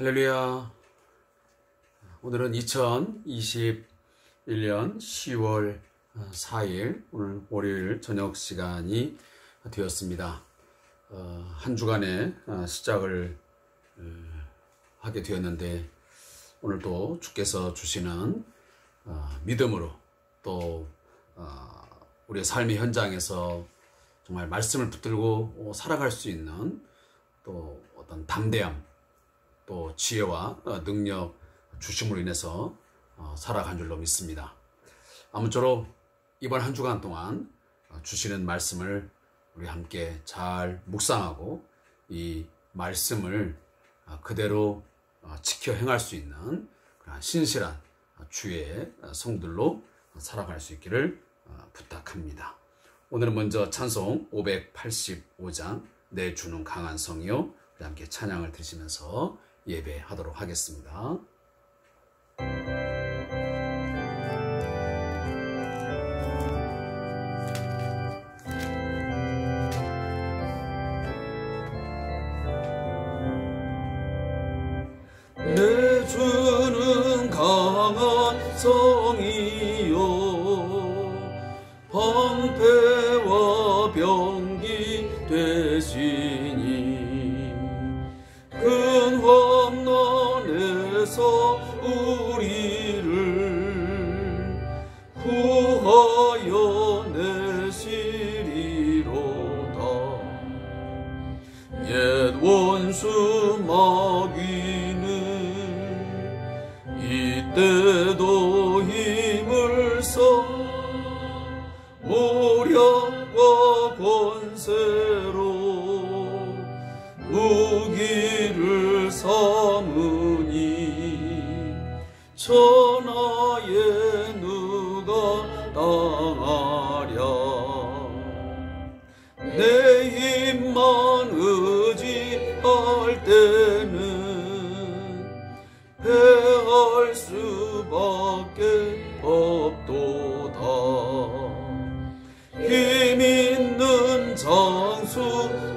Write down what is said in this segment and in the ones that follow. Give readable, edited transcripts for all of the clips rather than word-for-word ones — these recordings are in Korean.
할렐루야. 오늘은 2021년 10월 4일 오늘 월요일 저녁 시간이 되었습니다. 한 주간의 시작을 하게 되었는데 오늘도 주께서 주시는 믿음으로 또 우리의 삶의 현장에서 정말 말씀을 붙들고 살아갈 수 있는 또 어떤 담대함 또 지혜와 능력 주심으로 인해서 살아간 줄로 믿습니다. 아무쪼록 이번 한 주간 동안 주시는 말씀을 우리 함께 잘 묵상하고 이 말씀을 그대로 지켜 행할 수 있는 그런 신실한 주의 성들로 살아갈 수 있기를 부탁합니다. 오늘은 먼저 찬송 585장 내 주는 강한 성이요, 우리 함께 찬양을 드리면서 예배하도록 하겠습니다. 내 주는 강한 성이요, 방패와 병기 되시니 큰 환난에서 우리를 구하여 내시리로다. 옛 원수 마귀는 이때도 힘을 써 모략과 권세로 무기를 삼으니 천하에 누가 당하랴. 내 힘만 의지할 때는 패할 수밖에 없도다. 힘 있는 장수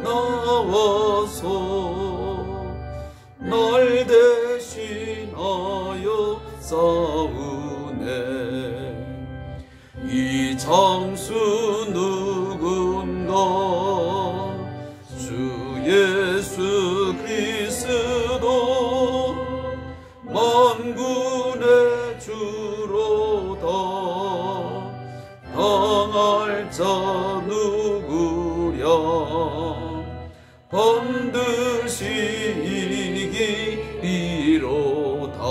나와서 날 대신하여 싸우네. 이 장수 누군가 주 예수 그리스도 만군의 주로다. 당할 자 누구랴. 반드시 이기리로다.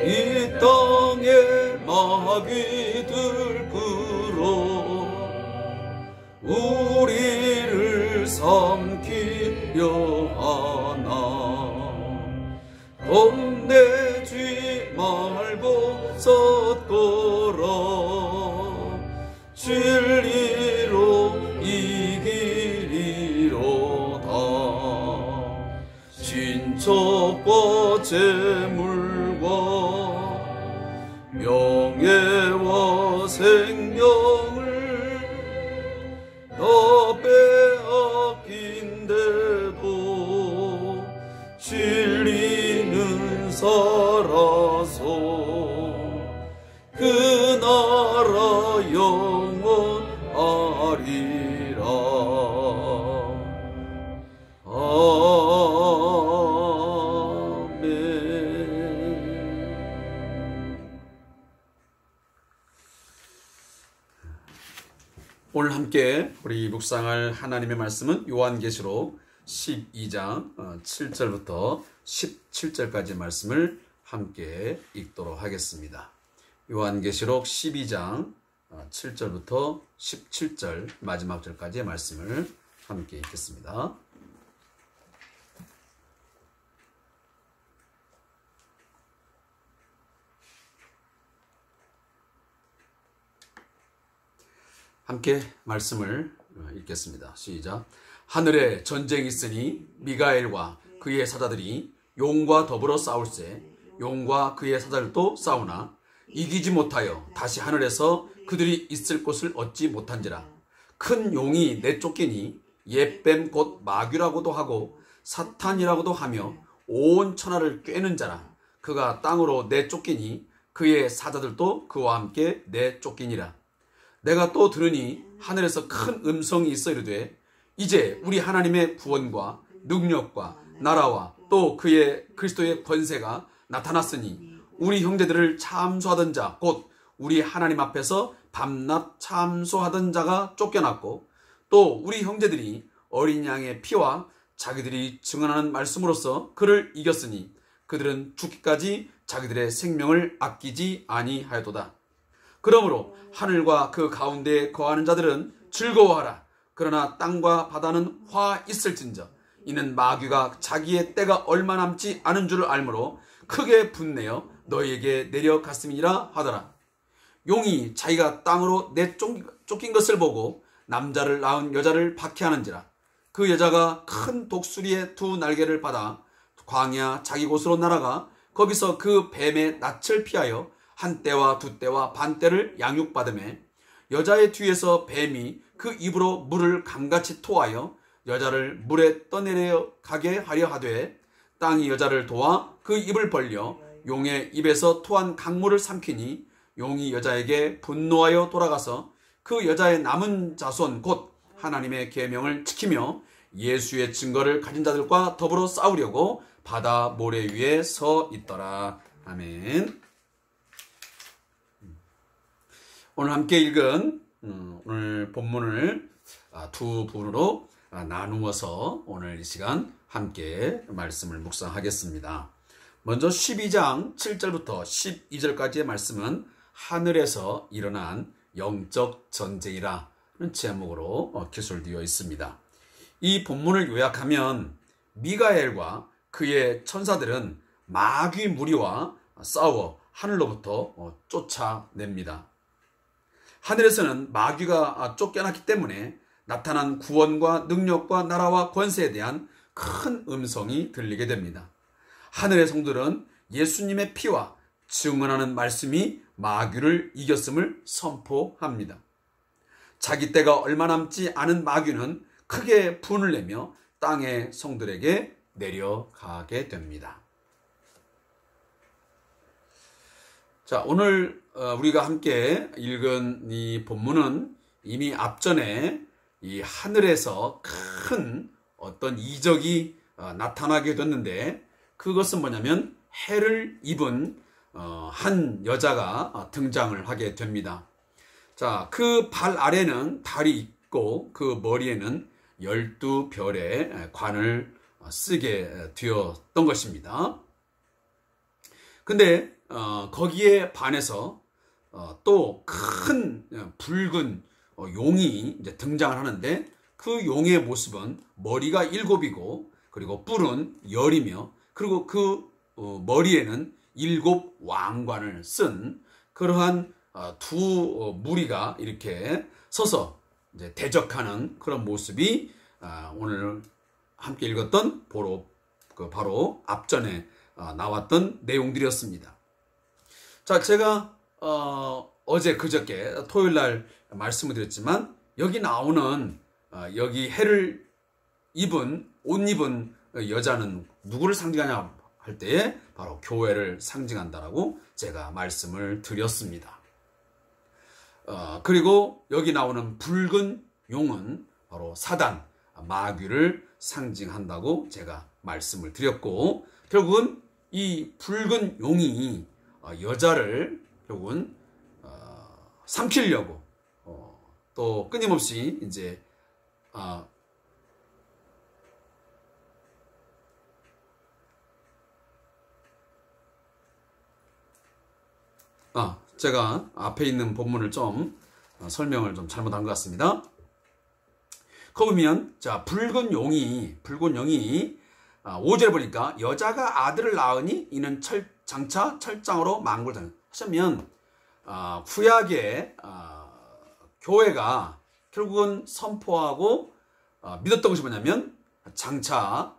이 땅의 마귀들 끌어 우리를 삼키려 하나. 겁내지 말고 섰거라. 진리로 이기리로다. 친척과 재물과 명예와 생명을 다 빼앗긴데도 진리는 살아서 그 나라 영원하리라. 오늘 함께 우리 묵상할 하나님의 말씀은 요한계시록 12장 7절부터 17절까지 말씀을 함께 읽도록 하겠습니다. 요한계시록 12장 7절부터 17절 마지막 절까지의 말씀을 함께 읽겠습니다. 함께 말씀을 읽겠습니다. 시작. 하늘에 전쟁이 있으니 미가엘과 그의 사자들이 용과 더불어 싸울세. 용과 그의 사자들도 싸우나 이기지 못하여 다시 하늘에서 그들이 있을 곳을 얻지 못한지라. 큰 용이 내쫓기니 옛뱀 곧 마귀라고도 하고 사탄이라고도 하며 온 천하를 꿰는 자라. 그가 땅으로 내쫓기니 그의 사자들도 그와 함께 내쫓기니라. 내가 또 들으니 하늘에서 큰 음성이 있어 이르되 이제 우리 하나님의 구원과 능력과 나라와 또 그의 그리스도의 권세가 나타났으니 우리 형제들을 참소하던 자 곧 우리 하나님 앞에서 밤낮 참소하던 자가 쫓겨났고 또 우리 형제들이 어린 양의 피와 자기들이 증언하는 말씀으로써 그를 이겼으니 그들은 죽기까지 자기들의 생명을 아끼지 아니하였도다. 그러므로 하늘과 그 가운데에 거하는 자들은 즐거워하라. 그러나 땅과 바다는 화 있을진저 이는 마귀가 자기의 때가 얼마 남지 않은 줄을 알므로 크게 분내어 너희에게 내려갔음이니라 하더라. 용이 자기가 땅으로 내쫓긴 것을 보고 남자를 낳은 여자를 박해하는지라. 그 여자가 큰 독수리의 두 날개를 받아 광야 자기 곳으로 날아가 거기서 그 뱀의 낯을 피하여 한 떼와 두 떼와 반 떼를 양육받으매 여자의 뒤에서 뱀이 그 입으로 물을 강같이 토하여 여자를 물에 떠내려 가게 하려 하되 땅이 여자를 도와 그 입을 벌려 용의 입에서 토한 강물을 삼키니 용이 여자에게 분노하여 돌아가서 그 여자의 남은 자손 곧 하나님의 계명을 지키며 예수의 증거를 가진 자들과 더불어 싸우려고 바다 모래 위에 서 있더라. 아멘. 오늘 함께 읽은 오늘 본문을 두 부분으로 나누어서 오늘 이 시간 함께 말씀을 묵상하겠습니다. 먼저 12장 7절부터 12절까지의 말씀은 하늘에서 일어난 영적 전쟁이라는 제목으로 기술되어 있습니다. 이 본문을 요약하면 미가엘과 그의 천사들은 마귀 무리와 싸워 하늘로부터 쫓아냅니다. 하늘에서는 마귀가 쫓겨났기 때문에 나타난 구원과 능력과 나라와 권세에 대한 큰 음성이 들리게 됩니다. 하늘의 성들은 예수님의 피와 증언하는 말씀이 마귀를 이겼음을 선포합니다. 자기 때가 얼마 남지 않은 마귀는 크게 분을 내며 땅의 성들에게 내려가게 됩니다. 자, 오늘 우리가 함께 읽은 이 본문은 이미 앞전에 이 하늘에서 큰 어떤 이적이 나타나게 됐는데 그것은 뭐냐면 해를 입은 한 여자가 등장을 하게 됩니다. 자, 그 발 아래는 달이 있고 그 머리에는 12별의 관을 쓰게 되었던 것입니다. 근데 거기에 반해서 또 큰 붉은 용이 이제 등장을 하는데 그 용의 모습은 머리가 7이고 그리고 뿔은 10이며 그리고 그 머리에는 7 왕관을 쓴 그러한 두 무리가 이렇게 서서 이제 대적하는 그런 모습이 오늘 함께 읽었던 바로 앞전에 나왔던 내용들이었습니다. 자, 제가 어제 그저께 토요일 날 말씀을 드렸지만 여기 나오는 여기 해를 입은 옷 입은 여자는 누구를 상징하냐 할 때에 바로 교회를 상징한다라고 제가 말씀을 드렸습니다. 그리고 여기 나오는 붉은 용은 바로 사단, 마귀를 상징한다고 제가 말씀을 드렸고 결국은 이 붉은 용이 여자를 결국은 삼키려고 또 끊임없이 이제 제가 앞에 있는 본문을 좀 설명을 좀 잘못한 것 같습니다. 거기 보면 자 붉은 용이 5절에 보니까 여자가 아들을 낳으니 이는 장차 철장으로 만골 하시면 구약의 교회가 결국은 선포하고 믿었던 것이 뭐냐면 장차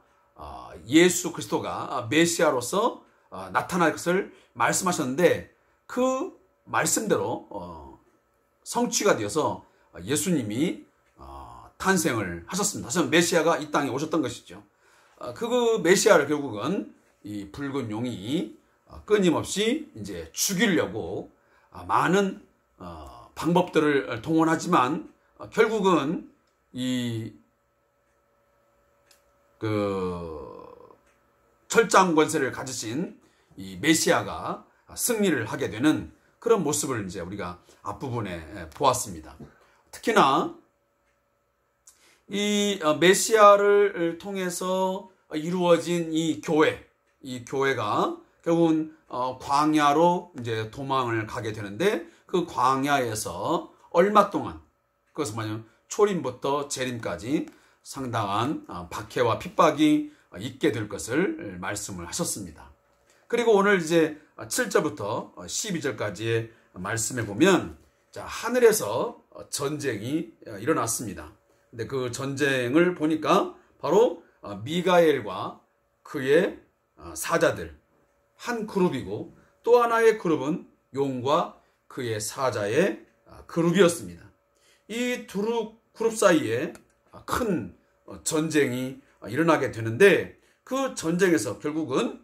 예수 그리스도가 메시아로서 나타날 것을 말씀하셨는데 그 말씀대로 성취가 되어서 예수님이 탄생을 하셨습니다. 사실 메시아가 이 땅에 오셨던 것이죠. 그 메시아를 결국은 이 붉은 용이 끊임없이 이제 죽이려고 많은 방법들을 동원하지만 결국은 철장 권세를 가지신 이 메시아가 승리를 하게 되는 그런 모습을 이제 우리가 앞부분에 보았습니다. 특히나 이 메시아를 통해서 이루어진 이 교회가 결국은 광야로 이제 도망을 가게 되는데 그 광야에서 얼마 동안 그것은 뭐냐면 초림부터 재림까지 상당한 박해와 핍박이 있게 될 것을 말씀을 하셨습니다. 그리고 오늘 이제 7절부터 12절까지의 말씀에 보면 하늘에서 전쟁이 일어났습니다. 근데 그 전쟁을 보니까 바로 미가엘과 그의 사자들 한 그룹이고 또 하나의 그룹은 용과 그의 사자의 그룹이었습니다. 이 두 그룹 사이에 큰 전쟁이 일어나게 되는데 그 전쟁에서 결국은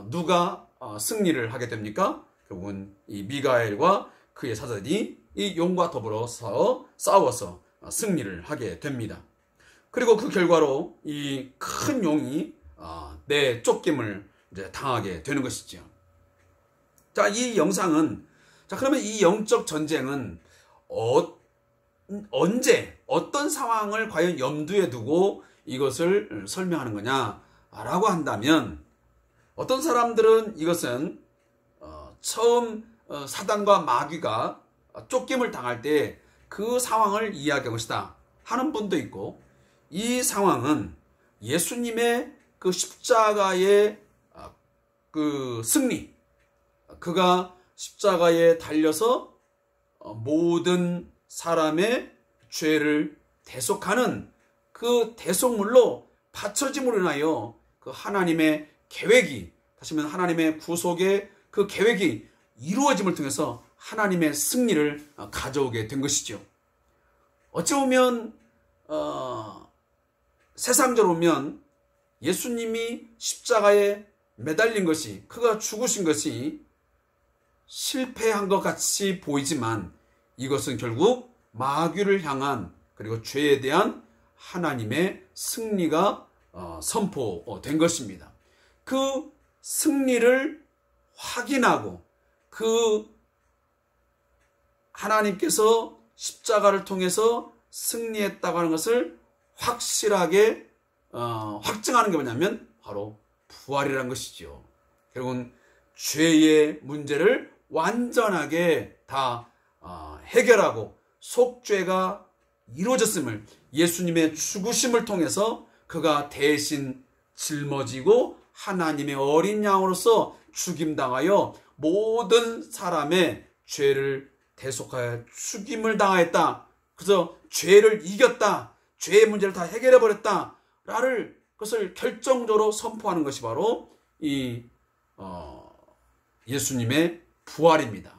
누가 승리를 하게 됩니까? 결국은 이 미가엘과 그의 사자들이 이 용과 더불어서 싸워서 승리를 하게 됩니다. 그리고 그 결과로 이 큰 용이 내쫓김을 이제 당하게 되는 것이죠. 자, 이 영상은 그러면 이 영적 전쟁은 언제 어떤 상황을 과연 염두에 두고 이것을 설명하는 거냐라고 한다면 어떤 사람들은 이것은 처음 사단과 마귀가 쫓김을 당할 때 그 상황을 이야기한 것이다 하는 분도 있고 이 상황은 예수님의 그 십자가의 그 승리 그가 십자가에 달려서 모든 사람의 죄를 대속하는 그 대속물로 바쳐짐으로 인하여 그 하나님의 계획이 다시 말하면 하나님의 구속의 그 계획이 이루어짐을 통해서 하나님의 승리를 가져오게 된 것이죠. 어찌 보면 세상적으로 보면 예수님이 십자가에 매달린 것이 그가 죽으신 것이 실패한 것 같이 보이지만 이것은 결국 마귀를 향한 그리고 죄에 대한 하나님의 승리가 선포된 것입니다. 그 승리를 확인하고 그 하나님께서 십자가를 통해서 승리했다고 하는 것을 확실하게 확증하는 게 뭐냐면 바로 부활이라는 것이죠. 결국은 죄의 문제를 완전하게 다 해결하고 속죄가 이루어졌음을 예수님의 죽으심을 통해서 그가 대신 짊어지고 하나님의 어린 양으로서 죽임당하여 모든 사람의 죄를 대속하여 죽임을 당하였다. 그래서 죄를 이겼다. 죄의 문제를 다 해결해버렸다. 라를 그것을 결정적으로 선포하는 것이 바로 이 예수님의 부활입니다.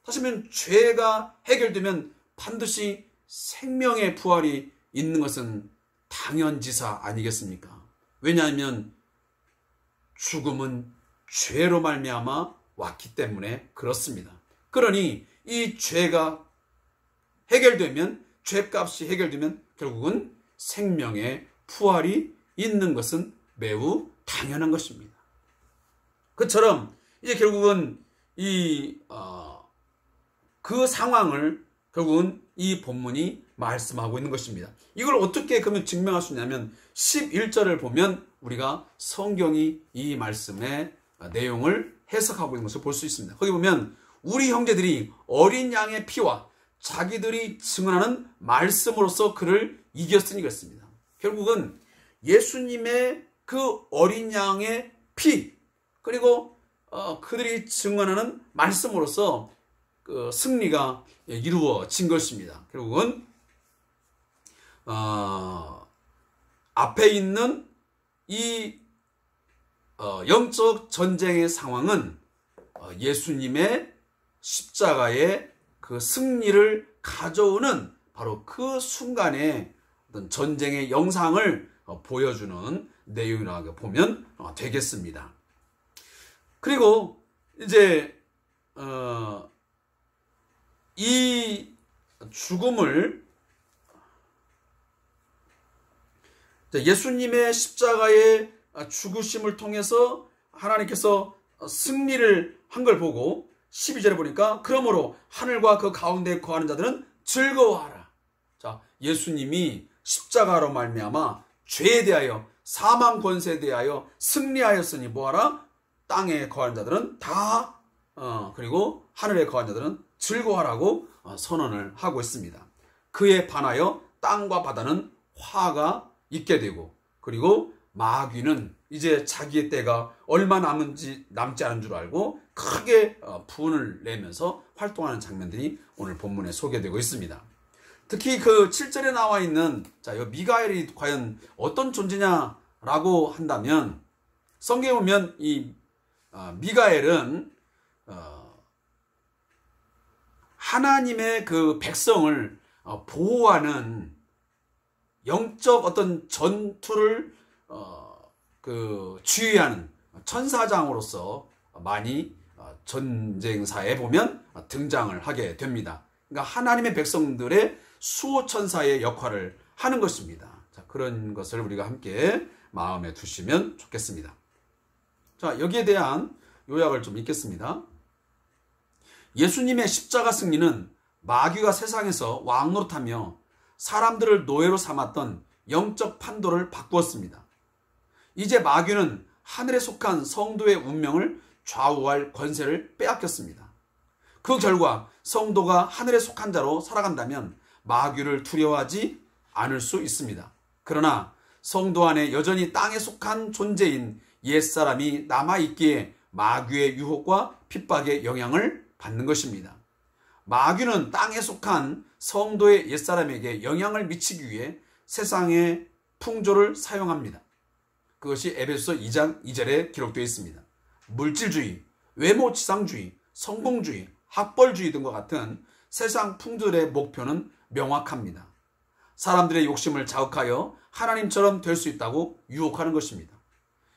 사실은 죄가 해결되면 반드시 생명의 부활이 있는 것은 당연지사 아니겠습니까? 왜냐하면 죽음은 죄로 말미암아 왔기 때문에 그렇습니다. 그러니 이 죄가 해결되면 죄값이 해결되면 결국은 생명의 부활이 있는 것은 매우 당연한 것입니다. 그처럼 이제 결국은 그 상황을 결국은 이 본문이 말씀하고 있는 것입니다. 이걸 어떻게 그러면 증명할 수 있냐면 11절을 보면 우리가 성경이 이 말씀의 내용을 해석하고 있는 것을 볼 수 있습니다. 거기 보면 우리 형제들이 어린 양의 피와 자기들이 증언하는 말씀으로서 그를 이겼으니 그렇습니다. 결국은 예수님의 그 어린 양의 피 그리고 그들이 증언하는 말씀으로서 그 승리가 이루어진 것입니다. 결국은 앞에 있는 이 영적 전쟁의 상황은 예수님의 십자가의 그 승리를 가져오는 바로 그 순간의 어떤 전쟁의 영상을 보여주는 내용이라고 보면 되겠습니다. 그리고 이제 이 죽음을 예수님의 십자가의 죽으심을 통해서 하나님께서 승리를 한 걸 보고 12절에 보니까 그러므로 하늘과 그 가운데 거하는 자들은 즐거워하라. 자, 예수님이 십자가로 말미암아 죄에 대하여 사망 권세에 대하여 승리하였으니 뭐하라? 땅에 거하는 자들은 다 그리고 하늘에 거하는 자들은 즐거워하라고 선언을 하고 있습니다. 그에 반하여 땅과 바다는 화가 있게 되고 그리고 마귀는 이제 자기의 때가 얼마 남지 않은 줄 알고 크게 분을 내면서 활동하는 장면들이 오늘 본문에 소개되고 있습니다. 특히 그 7절에 나와 있는 자, 이 미가엘이 과연 어떤 존재냐라고 한다면 성경에 보면 이 미가엘은 하나님의 그 백성을 보호하는 영적 어떤 전투를 그 주의하는 천사장으로서 많이 전쟁사에 보면 등장을 하게 됩니다. 그러니까 하나님의 백성들의 수호천사의 역할을 하는 것입니다. 자, 그런 것을 우리가 함께 마음에 두시면 좋겠습니다. 자, 여기에 대한 요약을 좀 읽겠습니다. 예수님의 십자가 승리는 마귀가 세상에서 왕노릇하며 사람들을 노예로 삼았던 영적 판도를 바꾸었습니다. 이제 마귀는 하늘에 속한 성도의 운명을 좌우할 권세를 빼앗겼습니다. 그 결과 성도가 하늘에 속한 자로 살아간다면 마귀를 두려워하지 않을 수 있습니다. 그러나 성도 안에 여전히 땅에 속한 존재인 옛사람이 남아있기에 마귀의 유혹과 핍박의 영향을 받는 것입니다. 마귀는 땅에 속한 성도의 옛사람에게 영향을 미치기 위해 세상의 풍조를 사용합니다. 그것이 에베소서 2장 2절에 기록되어 있습니다. 물질주의, 외모지상주의, 성공주의, 학벌주의 등과 같은 세상 풍조의 목표는 명확합니다. 사람들의 욕심을 자극하여 하나님처럼 될 수 있다고 유혹하는 것입니다.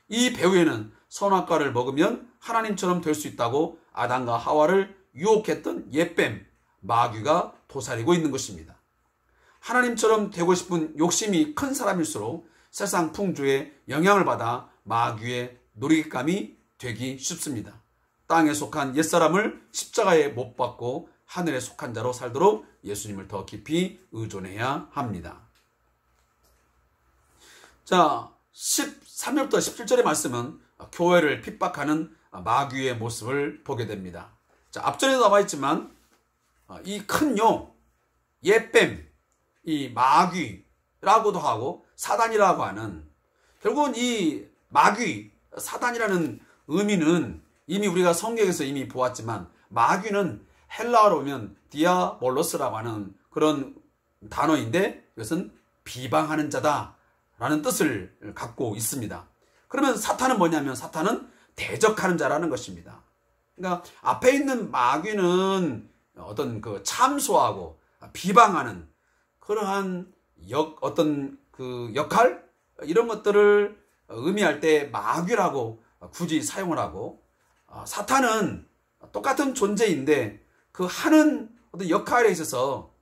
이 배후에는 선악과를 먹으면 하나님처럼 될 수 있다고 아담과 하와를 유혹했던 옛뱀, 마귀가 도사리고 있는 것입니다. 하나님처럼 되고 싶은 욕심이 큰 사람일수록 세상 풍조에 영향을 받아 마귀의 놀이감이 되기 쉽습니다. 땅에 속한 옛사람을 십자가에 못 박고 하늘에 속한 자로 살도록 예수님을 더 깊이 의존해야 합니다. 자, 13절부터 17절의 말씀은 교회를 핍박하는 마귀의 모습을 보게 됩니다. 자, 앞전에도 나와 있지만 이 큰 용, 옛뱀, 이 마귀라고도 하고 사단이라고 하는 결국은 이 마귀, 사단이라는 의미는 이미 우리가 성경에서 이미 보았지만 마귀는 헬라어로 보면 디아볼로스라고 하는 그런 단어인데 이것은 비방하는 자다라는 뜻을 갖고 있습니다. 그러면 사탄은 뭐냐면 사탄은 대적하는 자라는 것입니다. 그러니까 앞에 있는 마귀는 어떤 그 참소하고 비방하는 그러한 어떤 그 역할 이런 것들을 의미할 때 마귀라고 굳이 사용을 하고 사탄은 똑같은 존재인데 그 하는 어떤 역할에 있어서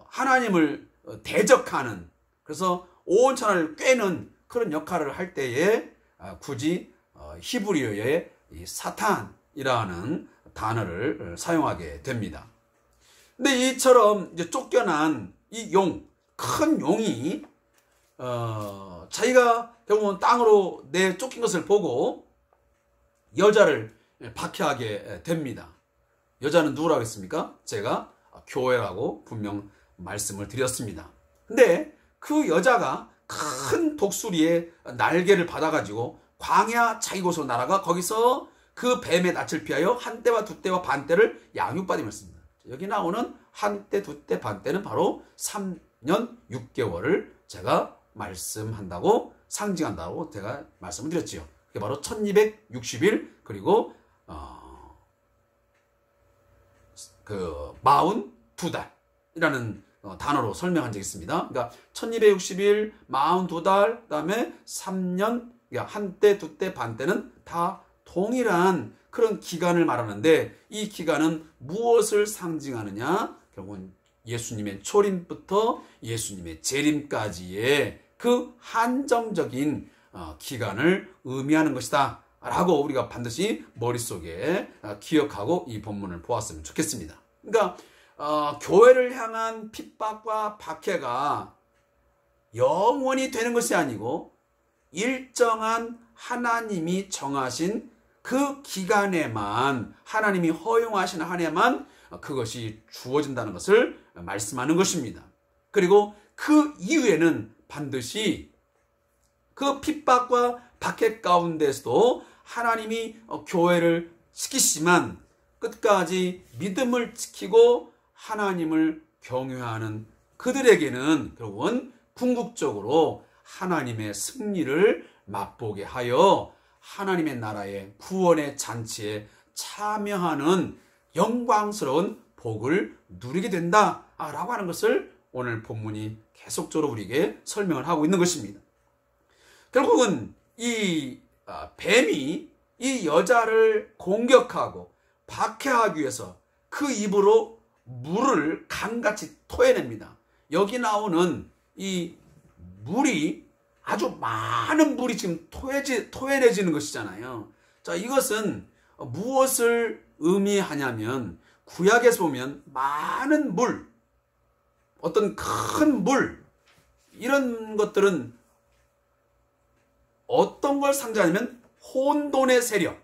하나님을 대적하는 그래서 온 천하를 꿰는 그런 역할을 할 때에 굳이 히브리어의 이 사탄이라는 단어를 사용하게 됩니다. 근데 이처럼 이제 쫓겨난 이 용, 큰 용이 자기가 결국은 땅으로 내쫓긴 것을 보고 여자를 박해하게 됩니다. 여자는 누구라고 했습니까? 제가 교회라고 분명 말씀을 드렸습니다. 근데 그 여자가 큰 독수리의 날개를 받아가지고 광야 자기 곳으로 날아가 거기서 그 뱀의 낯을 피하여 한 때와 두 때와 반 때를 양육받음이었습니다. 여기 나오는 한 때, 두 때, 반 때는 바로 3년 6개월을 제가 말씀한다고 상징한다고 제가 말씀을 드렸지요. 그게 바로 1260일 그리고 42달이라는 단어로 설명한 적이 있습니다. 그러니까 1260일, 42달, 그다음에 3년, 그러니까 한 때, 두 때, 반 때는 다 동일한 그런 기간을 말하는데 이 기간은 무엇을 상징하느냐? 결국은 예수님의 초림부터 예수님의 재림까지의 그 한정적인 기간을 의미하는 것이다 라고 우리가 반드시 머릿속에 기억하고 이 본문을 보았으면 좋겠습니다. 그러니까 교회를 향한 핍박과 박해가 영원히 되는 것이 아니고 일정한 하나님이 정하신 그 기간에만, 하나님이 허용하신 한 해만 그것이 주어진다는 것을 말씀하는 것입니다. 그리고 그 이후에는 반드시 그 핍박과 박해 가운데서도 하나님이 교회를 지키시지만 끝까지 믿음을 지키고 하나님을 경외하는 그들에게는 결국은 궁극적으로 하나님의 승리를 맛보게 하여 하나님의 나라의 구원의 잔치에 참여하는 영광스러운 복을 누리게 된다라고 하는 것을 오늘 본문이 계속적으로 우리에게 설명을 하고 있는 것입니다. 결국은 이 뱀이 이 여자를 공격하고 박해하기 위해서 그 입으로 물을 강같이 토해냅니다. 여기 나오는 이 물이 아주 많은 물이 지금 토해내지는 것이잖아요. 자, 이것은 무엇을 의미하냐면 구약에서 보면 많은 물, 어떤 큰 물, 이런 것들은 어떤 걸 상징하냐면 혼돈의 세력,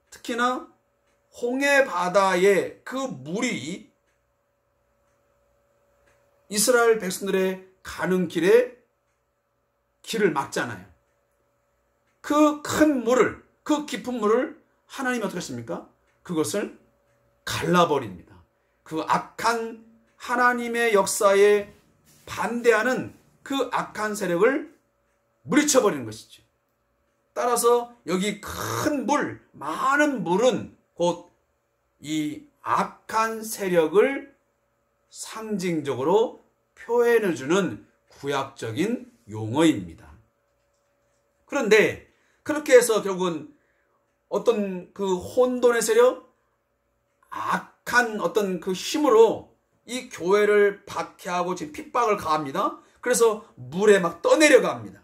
특히나 홍해 바다의 그 물이 이스라엘 백성들의 가는 길에 길을 막잖아요. 그 큰 물을, 그 깊은 물을 하나님이 어떻게 하십니까? 그것을 갈라버립니다. 그 악한 하나님의 역사에 반대하는 그 악한 세력을 물리쳐버리는 것이죠. 따라서 여기 큰 물, 많은 물은 곧 이 악한 세력을 상징적으로 표현해주는 구약적인 용어입니다. 그런데 그렇게 해서 결국은 어떤 그 혼돈의 세력, 악한 어떤 그 힘으로 이 교회를 박해하고 지금 핍박을 가합니다. 그래서 물에 막 떠내려갑니다.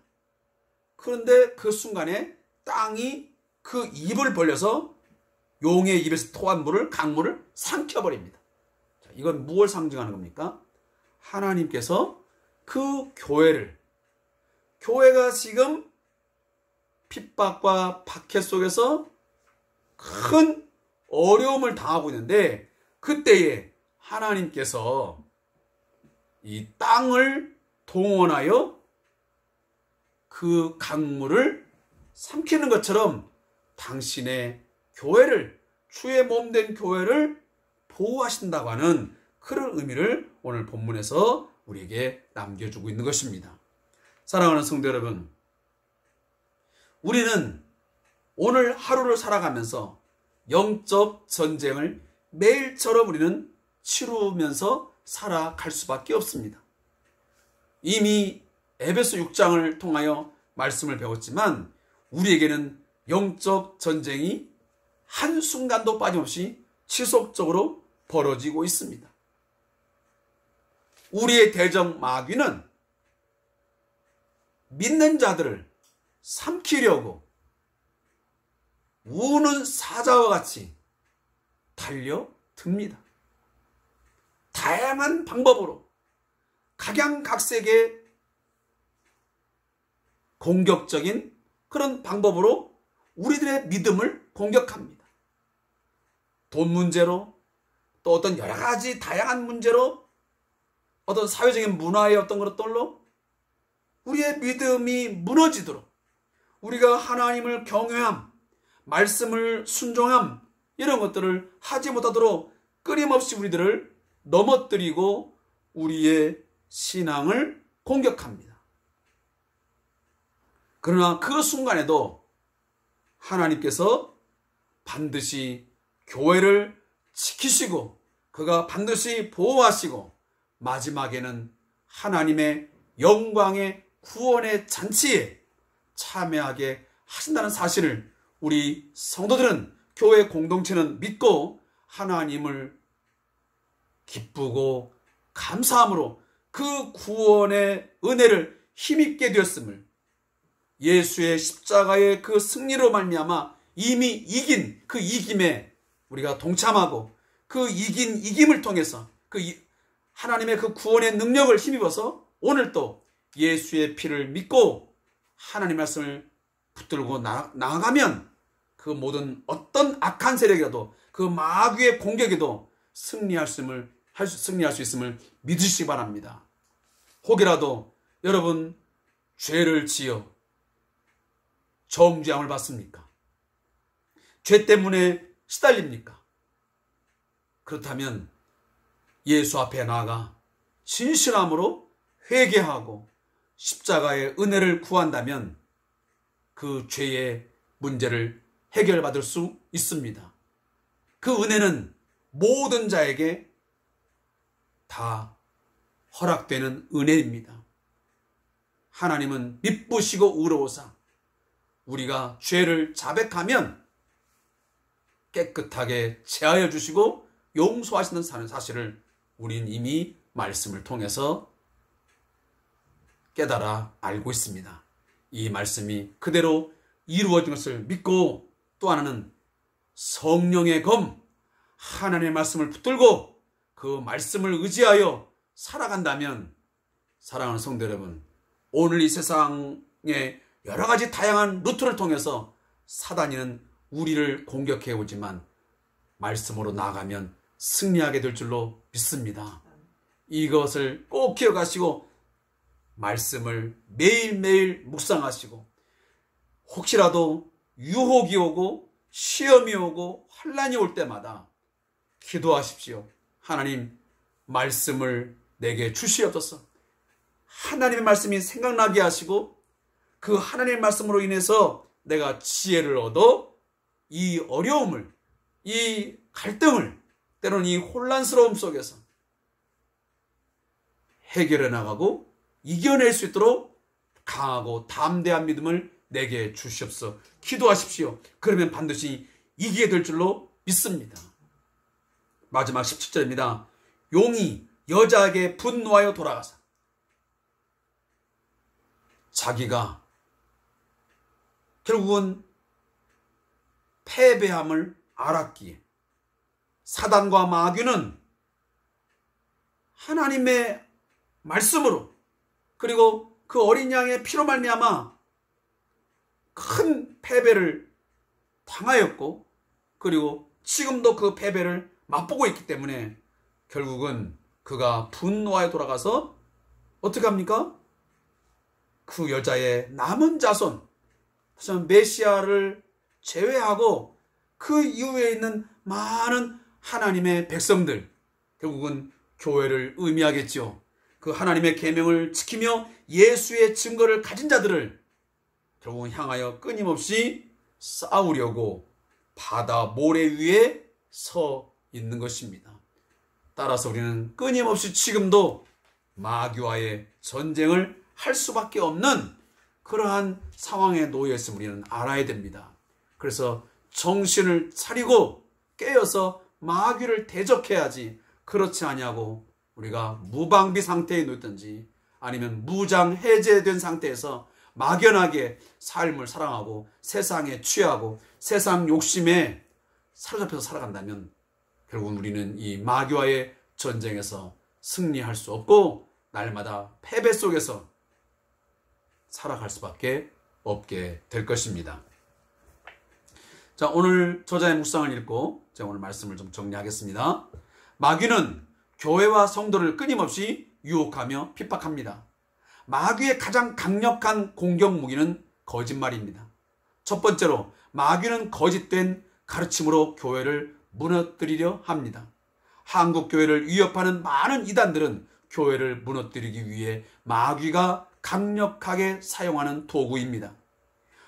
그런데 그 순간에 땅이 그 입을 벌려서 용의 입에서 토한 물을, 강물을 삼켜버립니다. 자, 이건 무엇을 상징하는 겁니까? 하나님께서 그 교회가 지금 핍박과 박해 속에서 큰 어려움을 당하고 있는데 그때에 하나님께서 이 땅을 동원하여 그 강물을 삼키는 것처럼 당신의 교회를, 주의 몸된 교회를 보호하신다고 하는 그런 의미를 오늘 본문에서 우리에게 남겨주고 있는 것입니다. 사랑하는 성도 여러분, 우리는 오늘 하루를 살아가면서 영적 전쟁을 매일처럼 우리는 치루면서 살아갈 수밖에 없습니다. 이미 에베소 6장을 통하여 말씀을 배웠지만 우리에게는 영적 전쟁이 한순간도 빠짐없이 지속적으로 벌어지고 있습니다. 우리의 대적 마귀는 믿는 자들을 삼키려고 우는 사자와 같이 달려듭니다. 다양한 방법으로 각양각색의 공격적인 그런 방법으로 우리들의 믿음을 공격합니다. 돈 문제로, 또 어떤 여러 가지 다양한 문제로, 어떤 사회적인 문화의 어떤 것들로 우리의 믿음이 무너지도록, 우리가 하나님을 경외함, 말씀을 순종함, 이런 것들을 하지 못하도록 끊임없이 우리들을 넘어뜨리고 우리의 신앙을 공격합니다. 그러나 그 순간에도 하나님께서 반드시 교회를 지키시고 그가 반드시 보호하시고 마지막에는 하나님의 영광의 구원의 잔치에 참여하게 하신다는 사실을 우리 성도들은, 교회 공동체는 믿고 하나님을 기쁘고 감사함으로 그 구원의 은혜를 힘입게 되었음을, 예수의 십자가의 그 승리로 말미암아 이미 이긴 그 이김에 우리가 동참하고 그 이김을 통해서 하나님의 그 구원의 능력을 힘입어서 오늘 또 예수의 피를 믿고 하나님 말씀을 붙들고 나아가면 그 모든 어떤 악한 세력이라도 그 마귀의 공격에도 승리할 수 있음을 믿으시기 바랍니다. 혹이라도 여러분 죄를 지어 정죄함을 받습니까? 죄 때문에 시달립니까? 그렇다면 예수 앞에 나아가 진실함으로 회개하고 십자가의 은혜를 구한다면 그 죄의 문제를 해결받을 수 있습니다. 그 은혜는 모든 자에게 다 허락되는 은혜입니다. 하나님은 미쁘시고 의로우사 우리가 죄를 자백하면 깨끗하게 제하여 주시고 용서하시는 사실을 우린 이미 말씀을 통해서 깨달아 알고 있습니다. 이 말씀이 그대로 이루어진 것을 믿고, 또 하나는 성령의 검, 하나님의 말씀을 붙들고 그 말씀을 의지하여 살아간다면, 사랑하는 성도 여러분, 오늘 이 세상의 여러 가지 다양한 루트를 통해서 사단이는 우리를 공격해 오지만 말씀으로 나아가면 승리하게 될 줄로 믿습니다. 이것을 꼭 기억하시고 말씀을 매일매일 묵상하시고, 혹시라도 유혹이 오고 시험이 오고 환난이 올 때마다 기도하십시오. 하나님, 말씀을 내게 주시옵소서. 하나님의 말씀이 생각나게 하시고 그 하나님의 말씀으로 인해서 내가 지혜를 얻어 이 어려움을, 이 갈등을, 때로는 이 혼란스러움 속에서 해결해 나가고 이겨낼 수 있도록 강하고 담대한 믿음을 내게 주시옵소서. 기도하십시오. 그러면 반드시 이기게 될 줄로 믿습니다. 마지막 17절입니다. 용이 여자에게 분노하여 돌아가서 자기가 결국은 패배함을 알았기에 사단과 마귀는 하나님의 말씀으로, 그리고 그 어린 양의 피로 말미암아 큰 패배를 당하였고, 그리고 지금도 그 패배를 맛보고 있기 때문에 결국은 그가 분노하여 돌아가서 어떻게 합니까? 그 여자의 남은 자손, 메시아를 제외하고 그 이후에 있는 많은 하나님의 백성들, 결국은 교회를 의미하겠죠. 그 하나님의 계명을 지키며 예수의 증거를 가진 자들을 결국은 향하여 끊임없이 싸우려고 바다 모래 위에 서 있는 것입니다. 따라서 우리는 끊임없이 지금도 마귀와의 전쟁을 할 수밖에 없는 그러한 상황에 놓여 있음을 우리는 알아야 됩니다. 그래서 정신을 차리고 깨어서 마귀를 대적해야지, 그렇지 아니하고 우리가 무방비 상태에 놓든지 아니면 무장 해제된 상태에서 막연하게 삶을 살아가고 세상에 취하고 세상 욕심에 사로잡혀서 살아간다면 결국은 우리는 이 마귀와의 전쟁에서 승리할 수 없고 날마다 패배 속에서 살아갈 수밖에 없게 될 것입니다. 자, 오늘 저자의 묵상을 읽고 제가 오늘 말씀을 좀 정리하겠습니다. 마귀는 교회와 성도를 끊임없이 유혹하며 핍박합니다. 마귀의 가장 강력한 공격 무기는 거짓말입니다. 첫 번째로 마귀는 거짓된 가르침으로 교회를 무너뜨리려 합니다. 한국 교회를 위협하는 많은 이단들은 교회를 무너뜨리기 위해 마귀가 강력하게 사용하는 도구입니다.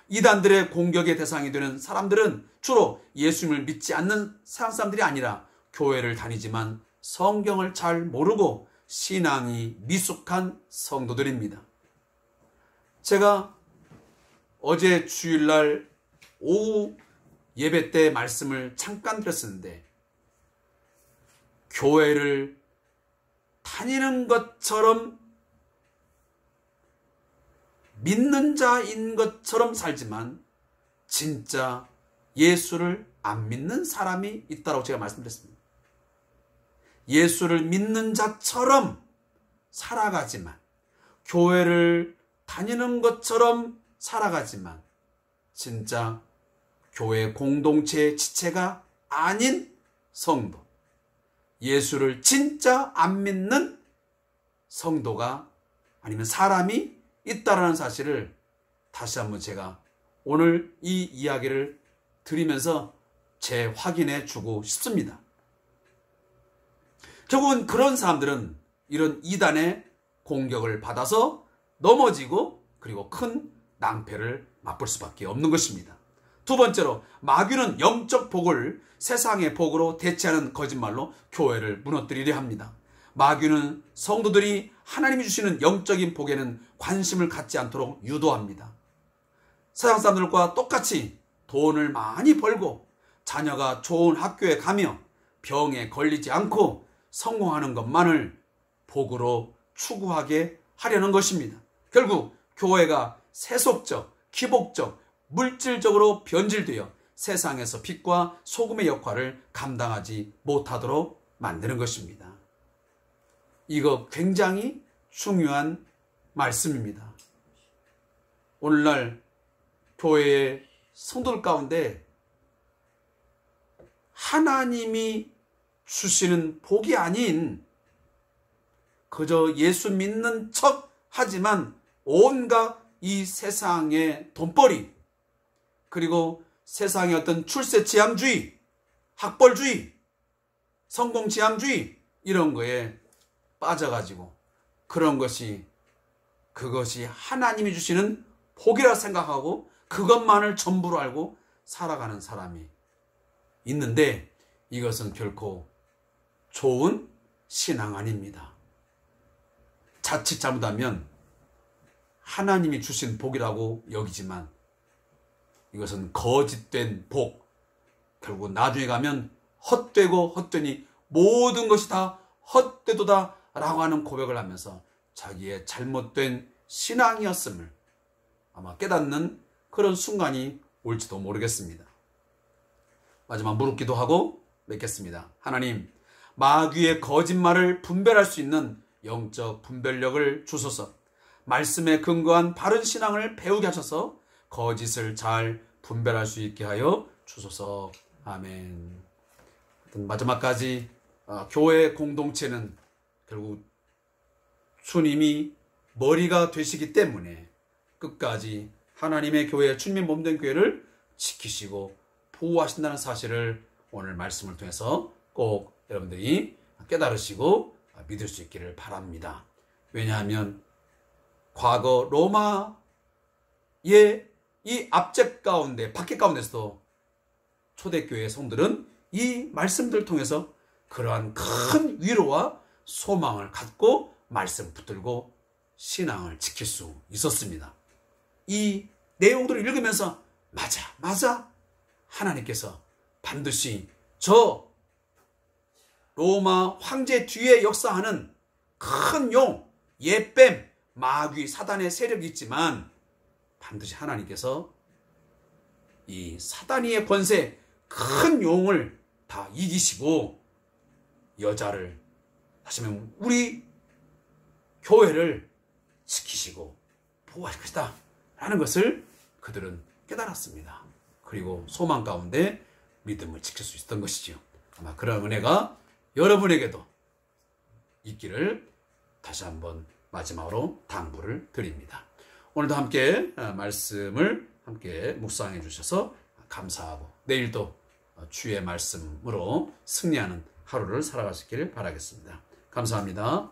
이단들의 공격의 대상이 되는 사람들은 주로 예수님을 믿지 않는 세상 사람들이 아니라 교회를 다니지만 성경을 잘 모르고 신앙이 미숙한 성도들입니다. 제가 어제 주일날 오후 예배 때 말씀을 잠깐 드렸었는데, 교회를 다니는 것처럼 믿는 자인 것처럼 살지만 진짜 예수를 안 믿는 사람이 있다고 제가 말씀드렸습니다. 예수를 믿는 자처럼 살아가지만, 교회를 다니는 것처럼 살아가지만 진짜 교회 공동체의 지체가 아닌 성도, 예수를 진짜 안 믿는 성도가 아니면 사람이 있다라는 사실을 다시 한번 제가 오늘 이 이야기를 드리면서 재확인해 주고 싶습니다. 결국은 그런 사람들은 이런 이단의 공격을 받아서 넘어지고 그리고 큰 낭패를 맛볼 수밖에 없는 것입니다. 두 번째로, 마귀는 영적 복을 세상의 복으로 대체하는 거짓말로 교회를 무너뜨리려 합니다. 마귀는 성도들이 하나님이 주시는 영적인 복에는 관심을 갖지 않도록 유도합니다. 세상 사람들과 똑같이 돈을 많이 벌고 자녀가 좋은 학교에 가며 병에 걸리지 않고 성공하는 것만을 복으로 추구하게 하려는 것입니다. 결국 교회가 세속적, 기복적, 물질적으로 변질되어 세상에서 빛과 소금의 역할을 감당하지 못하도록 만드는 것입니다. 이거 굉장히 중요한 말씀입니다. 오늘날 교회의 성도들 가운데 하나님이 주시는 복이 아닌 그저 예수 믿는 척 하지만 온갖 이 세상의 돈벌이, 그리고 세상의 어떤 출세지향주의, 학벌주의, 성공지향주의, 이런 거에 빠져가지고 그것이 하나님이 주시는 복이라 생각하고 그것만을 전부로 알고 살아가는 사람이 있는데, 이것은 결코 좋은 신앙 아닙니다. 자칫 잘못하면 하나님이 주신 복이라고 여기지만 이것은 거짓된 복, 결국 나중에 가면 헛되고 헛되니 모든 것이 다 헛되도다 라고 하는 고백을 하면서 자기의 잘못된 신앙이었음을 아마 깨닫는 그런 순간이 올지도 모르겠습니다. 마지막 무릎 기도하고 맺겠습니다. 하나님, 마귀의 거짓말을 분별할 수 있는 영적 분별력을 주소서. 말씀에 근거한 바른 신앙을 배우게 하셔서 거짓을 잘 분별할 수 있게 하여 주소서. 아멘. 마지막까지 교회 공동체는 결국 주님이 머리가 되시기 때문에 끝까지 하나님의 교회, 주님의 몸된 교회를 지키시고 보호하신다는 사실을 오늘 말씀을 통해서 꼭 여러분들이 깨달으시고 믿을 수 있기를 바랍니다. 왜냐하면 과거 로마의 이 압제 가운데, 박해 가운데서도 초대교회 성들은 이 말씀들을 통해서 그러한 큰 위로와 소망을 갖고 말씀 붙들고 신앙을 지킬 수 있었습니다. 이 내용들을 읽으면서 맞아 하나님께서 반드시 저 로마 황제 뒤에 역사하는 큰 용, 예뱀, 마귀, 사단의 세력이 있지만 반드시 하나님께서 이 사단의 권세, 큰 용을 다 이기시고 여자를, 다시 말하면 우리 교회를 지키시고 보호하실 것이다 라는 것을 그들은 깨달았습니다. 그리고 소망 가운데 믿음을 지킬 수 있었던 것이지요. 아마 그런 은혜가 여러분에게도 있기를 다시 한번 마지막으로 당부를 드립니다. 오늘도 함께 말씀을 함께 묵상해 주셔서 감사하고 내일도 주의 말씀으로 승리하는 하루를 살아가시길 바라겠습니다. 감사합니다.